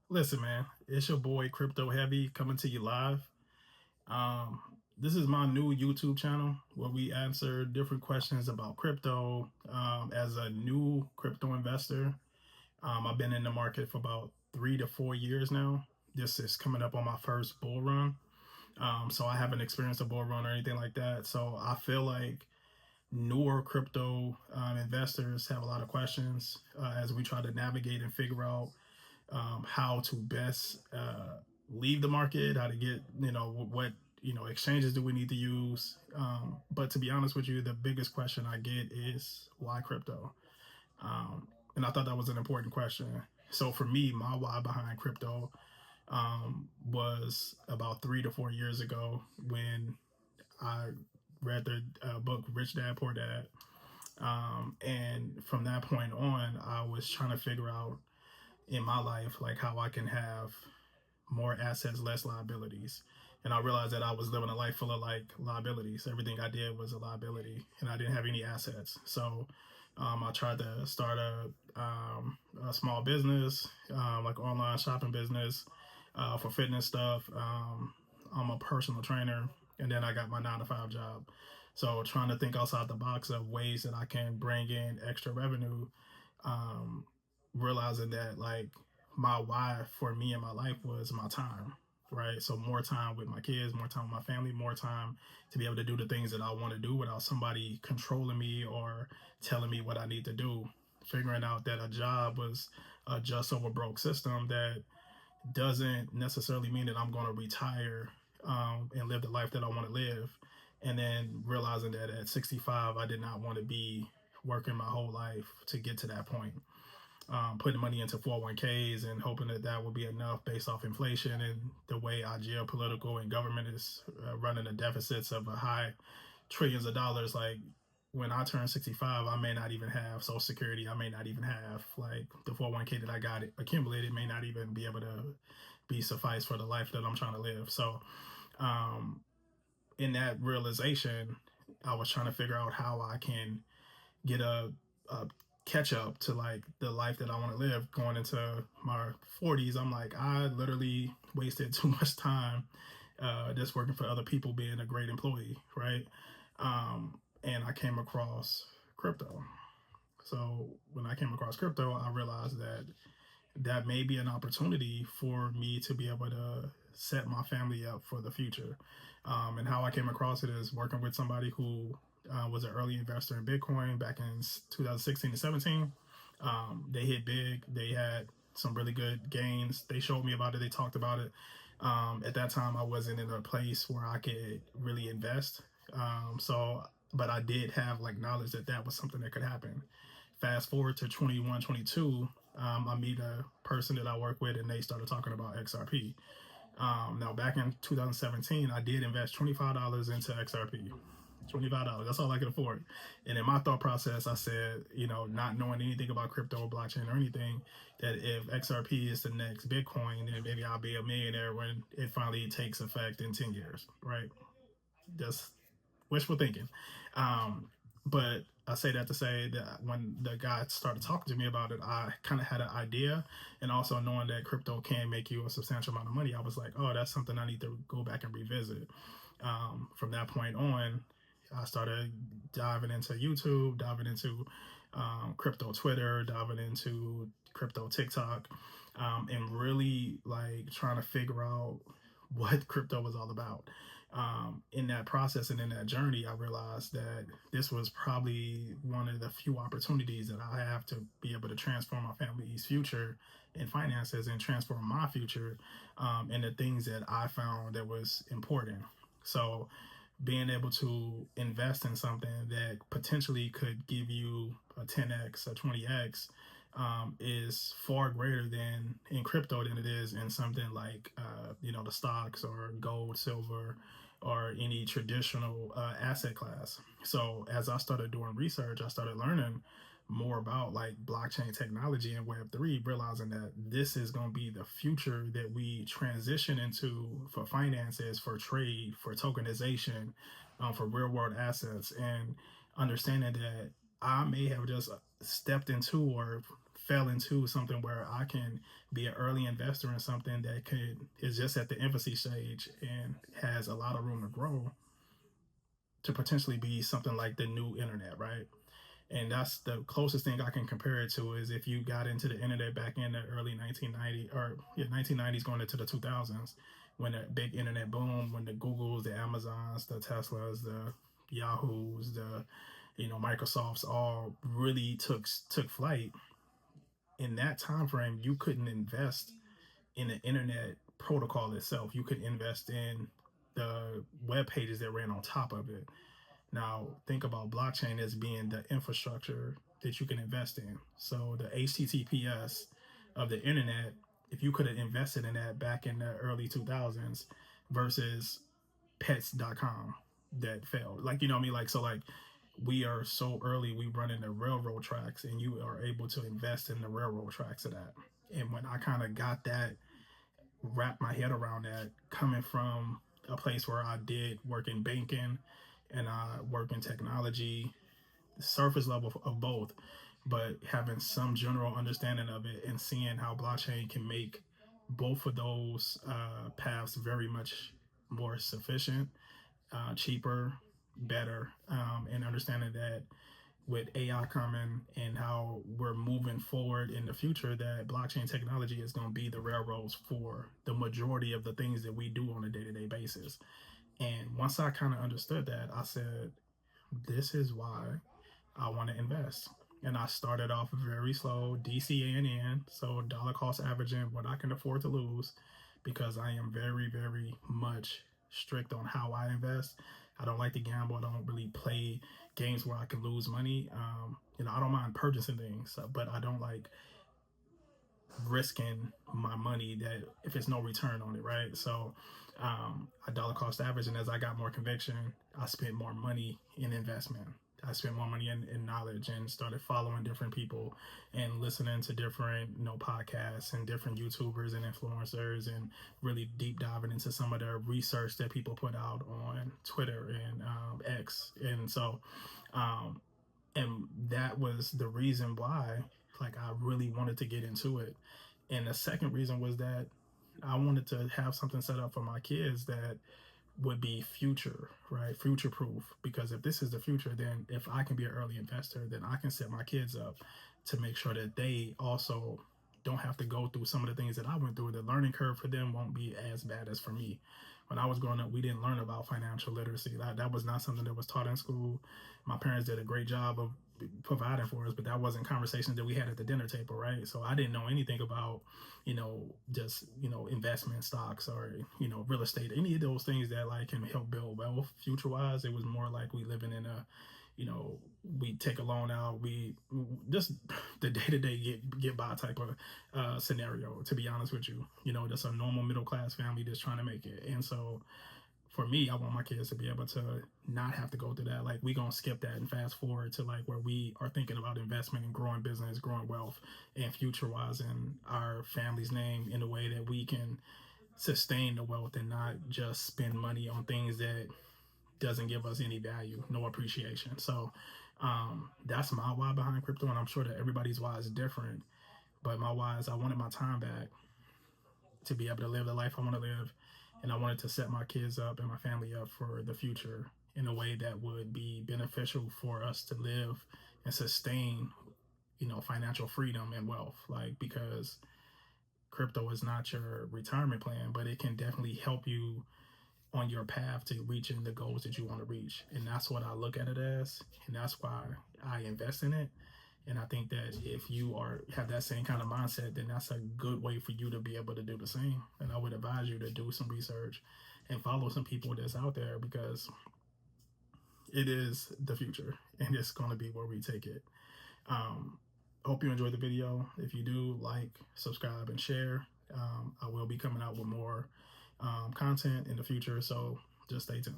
Listen, man, it's your boy Crypto Heavy coming to you live. This is my new YouTube channel where we answer different questions about crypto. As a new crypto investor, I've been in the market for about 3 to 4 years now. This is coming up on my first bull run. So I haven't experienced a bull run or anything like that. So I feel like newer crypto investors have a lot of questions as we try to navigate and figure out how to best leave the market, how to get, what, exchanges do we need to use. But to be honest with you, the biggest question I get is why crypto? And I thought that was an important question. So for me, my why behind crypto was about 3 to 4 years ago when I read the book Rich Dad Poor Dad. And from that point on, I was trying to figure out in my life like how I can have more assets, less liabilities. And I realized that I was living a life full of like liabilities. Everything I did was a liability, and I didn't have any assets. So I tried to start a small business, like online shopping business for fitness stuff. I'm a personal trainer, and then I got my 9 to 5 job. So trying to think outside the box of ways that I can bring in extra revenue, um, realizing that like my why for me in my life was my time, right? So more time with my kids, more time with my family, more time to be able to do the things that I want to do without somebody controlling me or telling me what I need to do. Figuring out that a job was a just over broke system that doesn't necessarily mean that I'm going to retire and live the life that I want to live. And then realizing that at 65, I did not want to be working my whole life to get to that point. Putting money into 401ks and hoping that that will be enough based off inflation and the way our geopolitical and government is running the deficits of a high trillions of dollars. Like when I turn 65, I may not even have Social Security. I may not even have like the 401k that I got accumulated may not even be able to be suffice for the life that I'm trying to live. So um, in that realization, I was trying to figure out how I can get a catch up to like the life that I want to live going into my 40s. I'm like, I literally wasted too much time just working for other people, being a great employee, right? And I came across crypto. So when I came across crypto, I realized that that may be an opportunity for me to be able to set my family up for the future. And how I came across it is working with somebody who was an early investor in Bitcoin back in 2016 to 17. They hit big. They had some really good gains. They showed me about it. They talked about it. At that time, I wasn't in a place where I could really invest. But I did have like knowledge that that was something that could happen. Fast forward to 21, 22, I meet a person that I work with, and they started talking about XRP. Now, back in 2017, I did invest $25 into XRP. $25. That's all I could afford. And in my thought process, I said, not knowing anything about crypto or blockchain or anything, that if XRP is the next Bitcoin, then maybe I'll be a millionaire when it finally takes effect in 10 years, right? Just wishful thinking. Um, but I say that to say that when the guy started talking to me about it, I kind of had an idea, and also knowing that crypto can make you a substantial amount of money, I was like, oh, that's something I need to go back and revisit. From that point on, I started diving into YouTube, diving into crypto Twitter, diving into crypto TikTok, and really like trying to figure out what crypto was all about. In that process and in that journey, I realized that this was probably one of the few opportunities that I have to be able to transform my family's future in finances and transform my future in the things that I found that was important. So being able to invest in something that potentially could give you a 10x, a 20x, is far greater than in crypto than it is in something like the stocks or gold, silver, or any traditional asset class. So as I started doing research, I started learning more about like blockchain technology and Web3, realizing that this is going to be the future that we transition into for finances, for trade, for tokenization, for real world assets, and understanding that I may have just stepped into or fell into something where I can be an early investor in something that is just at the infancy stage and has a lot of room to grow to potentially be something like the new internet, right? And that's the closest thing I can compare it to is if you got into the internet back in the early 1990s or 1990s going into the 2000s when the big internet boom, when the Googles, the Amazons, the Teslas, the Yahoos, the Microsofts all really took flight. In that time frame, you couldn't invest in the internet protocol itself. You could invest in the web pages that ran on top of it. Now, think about blockchain as being the infrastructure that you can invest in. So the HTTPS of the internet, if you could have invested in that back in the early 2000s versus pets.com that failed. Like, you know what I mean? Like, so like we are so early, we run into railroad tracks and you are able to invest in the railroad tracks of that. And when I kind of got that, wrap my head around that coming from a place where I did work in banking and I work in technology, surface level of both, but having some general understanding of it and seeing how blockchain can make both of those paths very much more sufficient, cheaper, better, and understanding that with AI coming and how we're moving forward in the future, that blockchain technology is going to be the railroads for the majority of the things that we do on a day-to-day basis. And once I kind of understood that, I said, this is why I want to invest. And I started off very slow, DCANN, so dollar cost averaging what I can afford to lose, because I am very, very much strict on how I invest. I don't like to gamble. I don't really play games where I can lose money. I don't mind purchasing things, but I don't like risking my money that if there's no return on it, right? So I dollar cost average, and as I got more conviction, I spent more money in investment. I spent more money in knowledge and started following different people and listening to different podcasts and different YouTubers and influencers and really deep diving into some of the research that people put out on Twitter and X. And so and that was the reason why like I really wanted to get into it. And the second reason was that I wanted to have something set up for my kids that would be future, right? Future proof. Because if this is the future, then if I can be an early investor, then I can set my kids up to make sure that they also don't have to go through some of the things that I went through. The learning curve for them won't be as bad as for me. When I was growing up, we didn't learn about financial literacy. That was not something that was taught in school. My parents did a great job of providing for us, but that wasn't conversations that we had at the dinner table, right? So I didn't know anything about, just, investment stocks or, real estate, any of those things that like can help build wealth future wise. It was more like we living in a, we take a loan out, we just the day-to-day get by type of scenario, to be honest with you. Just a normal middle class family just trying to make it. And so for me, I want my kids to be able to not have to go through that. Like, we gonna skip that and fast forward to like where we are thinking about investment and growing business, growing wealth, and future wise in our family's name in a way that we can sustain the wealth and not just spend money on things that doesn't give us any value, no appreciation. So that's my why behind crypto, and I'm sure that everybody's why is different. But my why is I wanted my time back to be able to live the life I want to live, and I wanted to set my kids up and my family up for the future in a way that would be beneficial for us to live and sustain, financial freedom and wealth. Like, because crypto is not your retirement plan, but it can definitely help you on your path to reaching the goals that you want to reach. And that's what I look at it as, and that's why I invest in it. And I think that if you have that same kind of mindset, then that's a good way for you to be able to do the same. And I would advise you to do some research and follow some people that's out there, because it is the future and it's going to be where we take it. Hope you enjoyed the video. If you do, like, subscribe, and share. I will be coming out with more content in the future, so just stay tuned.